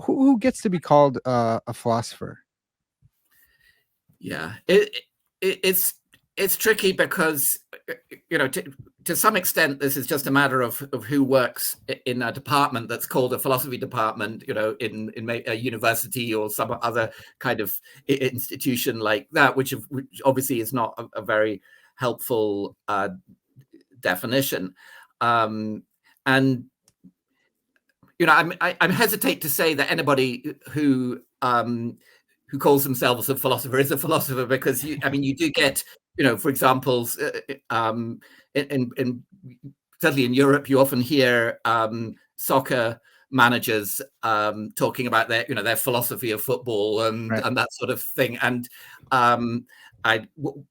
Who gets to be called a philosopher? Yeah, it's tricky because to some extent this is just a matter of who works in a department that's called a philosophy department, in a university or some other kind of institution like that, which obviously is not a very helpful definition. And I'm hesitate to say that anybody who calls themselves a philosopher is a philosopher, because you do get, for example, in certainly in Europe, you often hear soccer managers talking about their philosophy of football and that sort of thing. And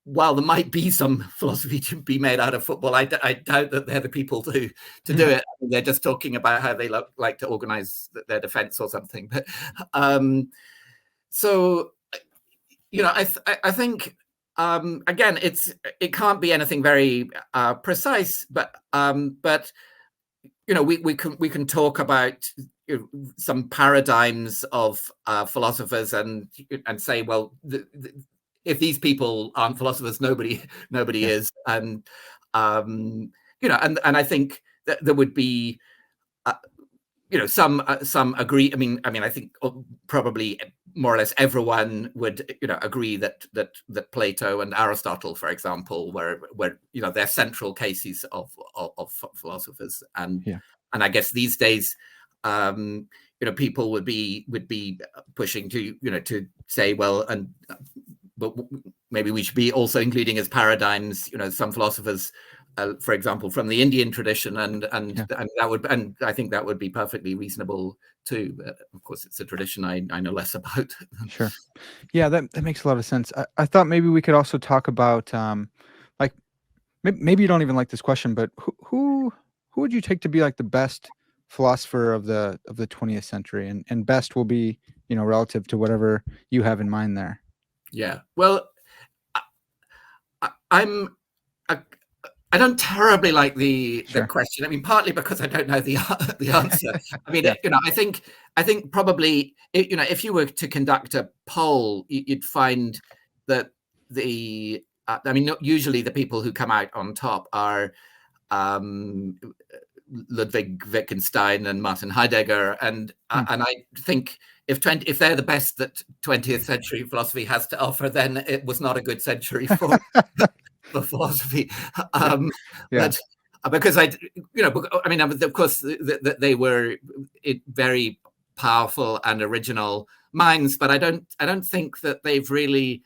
while there might be some philosophy to be made out of football, I doubt that they're the people to do it. They're just talking about how they like to organize their defense or something. But so, I think again, it can't be anything very precise, but we can talk about some paradigms of philosophers and say, well, if these people aren't philosophers, nobody is. And and I think that there would be some agree. I think probably more or less everyone would agree that Plato and Aristotle, for example, were they're central cases of philosophers. And I guess these days people would be pushing to say, well, but maybe we should be also including as paradigms some philosophers, for example, from the Indian tradition, and I think that would be perfectly reasonable too. But of course, it's a tradition I know less about. Sure. Yeah, that makes a lot of sense. I thought maybe we could also talk about like maybe you don't even like this question, but who would you take to be like the best philosopher of the 20th century? And best will be relative to whatever you have in mind there. Yeah. Well, I don't terribly like the question. Partly because I don't know the answer. I think probably if you were to conduct a poll, you'd find that usually the people who come out on top are Ludwig Wittgenstein and Martin Heidegger, and I think if they're the best that 20th century philosophy has to offer, then it was not a good century for philosophy. But because of course they were very powerful and original minds, but I don't think that they've really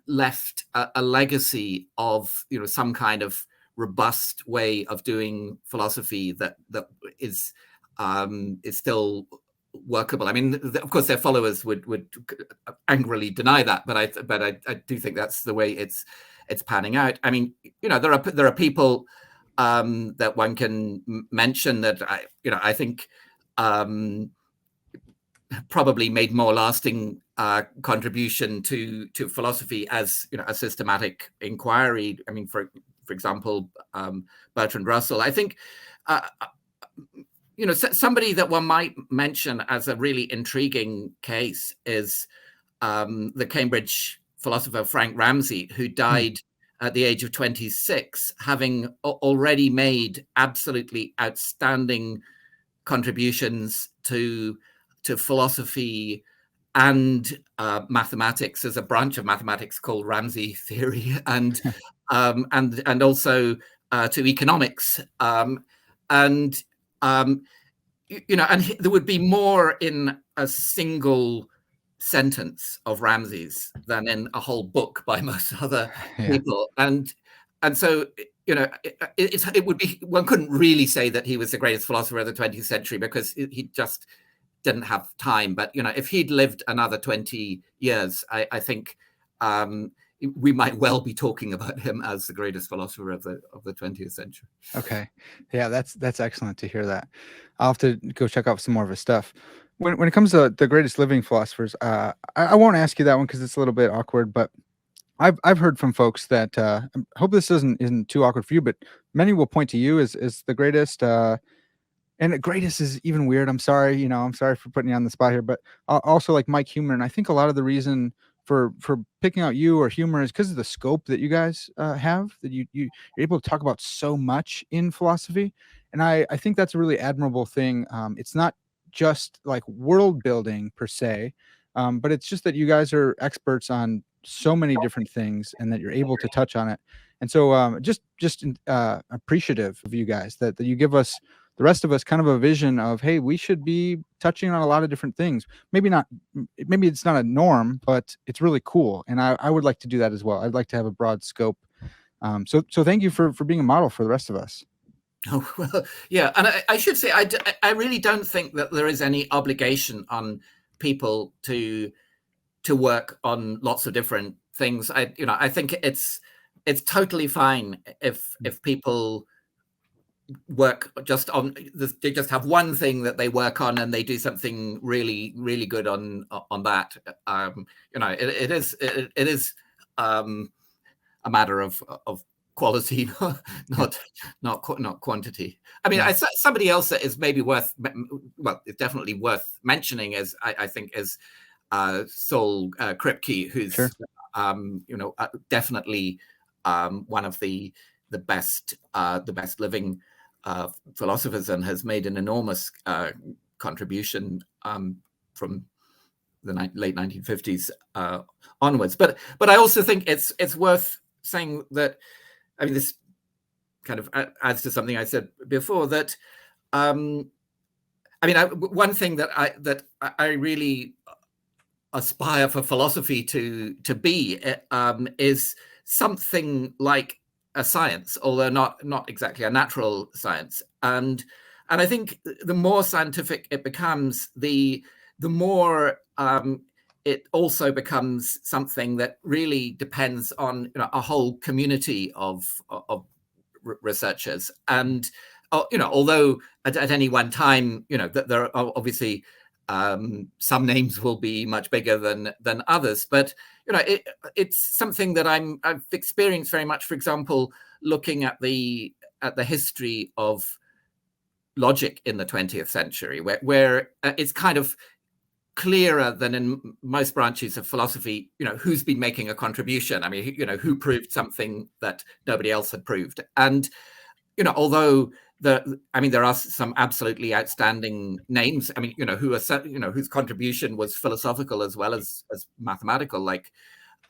left a legacy of some kind of robust way of doing philosophy that is still workable. Of course, their followers would angrily deny that, but I do think that's the way it's panning out. There are people that one can mention that I think probably made more lasting contribution to philosophy as a systematic inquiry. For example, Bertrand Russell. I think somebody that one might mention as a really intriguing case is the Cambridge philosopher Frank Ramsey, who died at the age of 26, having already made absolutely outstanding contributions to philosophy and mathematics. as a branch of mathematics called Ramsey theory, and also to economics. And there would be more in a single sentence of Ramsey's than in a whole book by most other people. And so it would be, one couldn't really say that he was the greatest philosopher of the 20th century because he just didn't have time. But if he'd lived another 20 years, I think we might well be talking about him as the greatest philosopher of the 20th century. Okay, yeah, that's excellent to hear that. I'll have to go check out some more of his stuff. When it comes to the greatest living philosophers, I won't ask you that one because it's a little bit awkward. But I've heard from folks that I hope this isn't too awkward for you, but many will point to you as the greatest And greatest is even weird. I'm sorry, I'm sorry for putting you on the spot here, but also like Mike Humor. And I think a lot of the reason for picking out you or humor is because of the scope that you guys have. That you're able to talk about so much in philosophy, and I think that's a really admirable thing. It's not just like world building per se, but it's just that you guys are experts on so many different things, and that you're able to touch on it. And so, just appreciative of you guys that you give us, the rest of us, kind of a vision of, hey, we should be touching on a lot of different things. Maybe not, maybe it's not a norm, but it's really cool. And I would like to do that as well. I'd like to have a broad scope. So thank you for being a model for the rest of us. Oh, well, yeah. And I should say, I really don't think that there is any obligation on people to work on lots of different things. I think it's totally fine if people work just on, they just have one thing that they work on and they do something really good on that. It is a matter of quality, not quantity. I mean, somebody else that is maybe it's definitely worth mentioning is, I think, is Saul Kripke, who's Sure. Definitely one of the best living philosophers, and has made an enormous contribution from the late 1950s onwards. But I also think it's worth saying that, I mean, this kind of adds to something I said before, that one thing that I really aspire for philosophy to be is something like a science, although not exactly a natural science. And I think the more scientific it becomes, the more it also becomes something that really depends on a whole community of researchers. And although at any one time, that there are obviously some names will be much bigger than others, but it's something that I've experienced very much. For example, looking at the history of logic in the 20th century, where it's kind of clearer than in most branches of philosophy, who's been making a contribution. I mean, who proved something that nobody else had proved. And although there are some absolutely outstanding names, I mean, whose contribution was philosophical as well as mathematical, like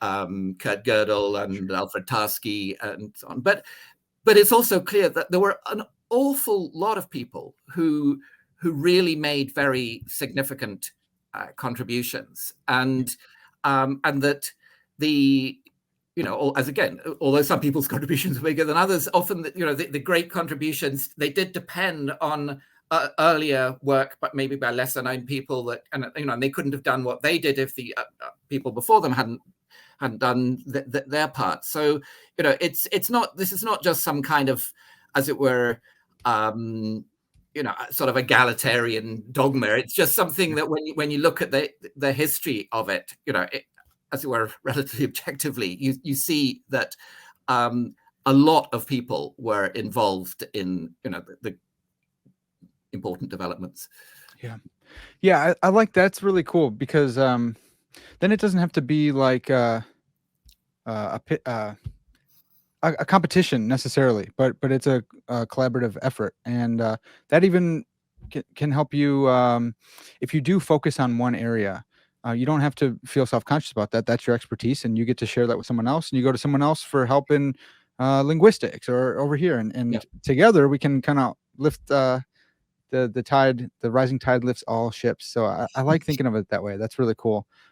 Kurt Gödel and Alfred Tarski and so on. But it's also clear that there were an awful lot of people who really made very significant contributions, and that as again, although some people's contributions are bigger than others, often the great contributions, they did depend on earlier work, but maybe by lesser known people, and they couldn't have done what they did if the people before them hadn't done their part. So this is not just some kind of, as it were, sort of egalitarian dogma. It's just something that when you look at the history of it, as it were, relatively objectively, you see that a lot of people were involved in the important developments. Yeah, I like that's really cool, because then it doesn't have to be like a competition necessarily, but it's a collaborative effort, and that even can help you if you do focus on one area. You don't have to feel self-conscious about that. That's your expertise, and you get to share that with someone else, and you go to someone else for help in linguistics or over here, and together we can kind of lift the tide. The rising tide lifts all ships. So I like thinking of it that way. That's really cool.